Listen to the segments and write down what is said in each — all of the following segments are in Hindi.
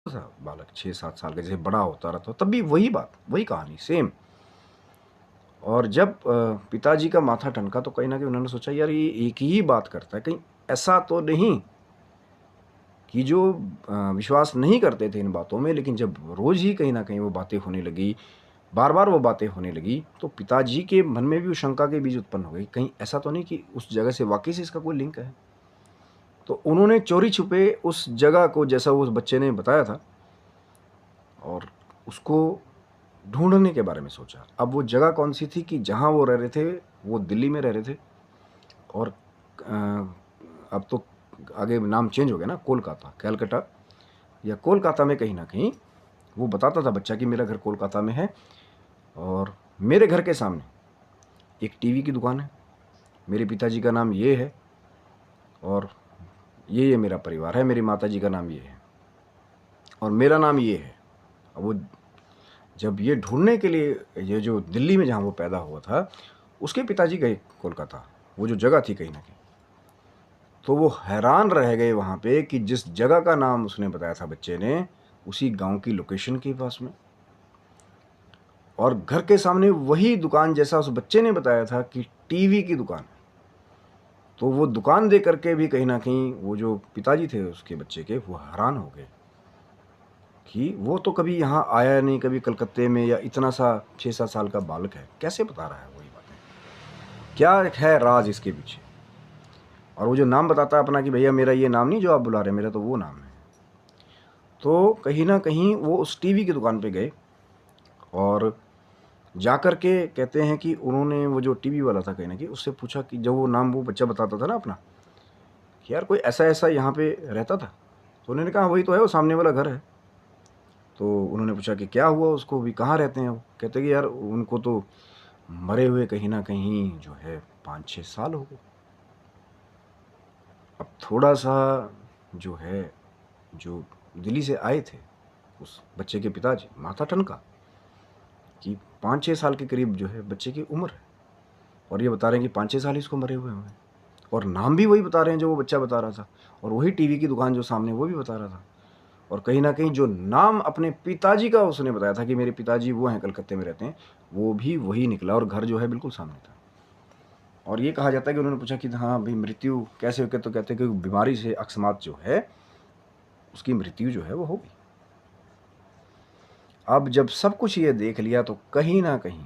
सा बालक 6-7 साल का जैसे बड़ा होता रहा, तो तब भी वही बात, वही कहानी सेम। और जब पिताजी का माथा ठनका तो कहीं न कहीं उन्होंने सोचा यार ये एक ही बात करता है, कहीं ऐसा तो नहीं कि जो विश्वास नहीं करते थे इन बातों में, लेकिन जब रोज़ ही कहीं न कहीं वो बातें होने लगी, बार-बार वो बातें होने लगी, तो पिताजी के मन में भी उस शंका के बीज उत्पन्न हो गई, कहीं ऐसा तो नहीं कि उस जगह से वाक़ई से इसका कोई लिंक है। तो उन्होंने चोरी-छुपे उस जगह को जैसा उस बच्चे ने बताया था और उसको ढूँढने के बारे में सोचा। अब वो जगह कौन-सी थी कि जहाँ वो रह रहे थे, वो दिल्ली में रह रहे थे और अब तो आगे नाम चेंज हो गया ना, कोलकाता, कलकत्ता या कोलकाता में कहीं न कहीं वो बताता था बच्चा कि मेरा घर कोलकाता में है और मेरे घर के सामने एक टीवी की दुकान है, मेरे पिताजी का नाम ये है और ये मेरा परिवार है, मेरी माताजी का नाम ये है और मेरा नाम ये है। अब वो जब ये ढूँढने के लिए ये जो दिल्ली में जहाँ वो पैदा हुआ था, उसके पिताजी गए कोलकाता, वो जो जगह थी कहीं न कहीं। तो वो हैरान रह गए वहाँ पे कि जिस जगह का नाम उसने बताया था बच्चे ने, उसी गाँव की लोकेशन के पास में और घर के सामने वही दुकान जैसा उस बच्चे ने बताया था कि टीवी की दुकान। तो वो दुकान देख कर के भी कहीं न कहीं वो जो पिताजी थे उसके बच्चे के, वो हैरान हो गए कि वो तो कभी यहाँ आया नहीं, कभी कलकत्ते में या इतना सा 6-7 साल का बालक है, कैसे बता रहा है वो ये बातें? क्या है राज़ इसके पीछे? और वो जो नाम बताता है अपना कि भैया मेरा ये नाम नहीं जो आप बुला रहे हैं, मेरा तो वो नाम है। तो कहीं न कहीं वो उस टीवी की दुकान पे गए और जाकर के कहते हैं कि उन्होंने वो जो टीवी वाला था कहीं न कहीं उससे पूछा कि जब वो नाम वो बच्चा बताता था ना अपना, कि यार कोई ऐसा-ऐसा यहाँ पे रहता था? तो उन्होंने कहा वही तो है, वो सामने वाला घर है। तो उन्होंने पूछा कि क्या हुआ उसको भी, कहाँ रहते हैं वो? कहते हैं कि यार उनको तो मरे हुए कहीं न कहीं जो है 5-6 साल हो गए। अब थोड़ा-सा जो है, जो दिल्ली से आए थे, उस बच्चे के पिताजी, माथा ठनका कि 5-6 साल के करीब जो है बच्चे की उम्र है और ये बता रहे हैं कि 5-6 साल ही इसको मरे हुए हैं और नाम भी वही बता रहे हैं जो वो बच्चा बता रहा था और वही टीवी की दुकान जो सामने वो भी बता रहा था और कहीं न कहीं जो नाम अपने पिताजी का उसने बताया था कि मेरे पिताजी वो हैं, कलकत्ते में रहते हैं, वो भी वही निकला और घर जो है बिल्कुल सामने था। और ये कहा जाता है कि उन्होंने पूछा कि हाँ, भई मृत्यु कैसे हो गई? तो कहते हैं कि बीमारी से अकस्मात जो है, उसकी मृत्यु जो है वो हो गई। अब जब सब कुछ ये देख लिया तो कहीं न कहीं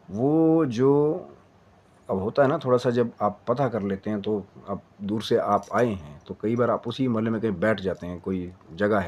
वो जो अब होता है ना थोड़ा-सा जब आप पता कर लेते हैं तो अब दूर से आप आए हैं, तो कई बार आप उसी मोहल्ले में कहीं बैठ जाते हैं, कोई जगह है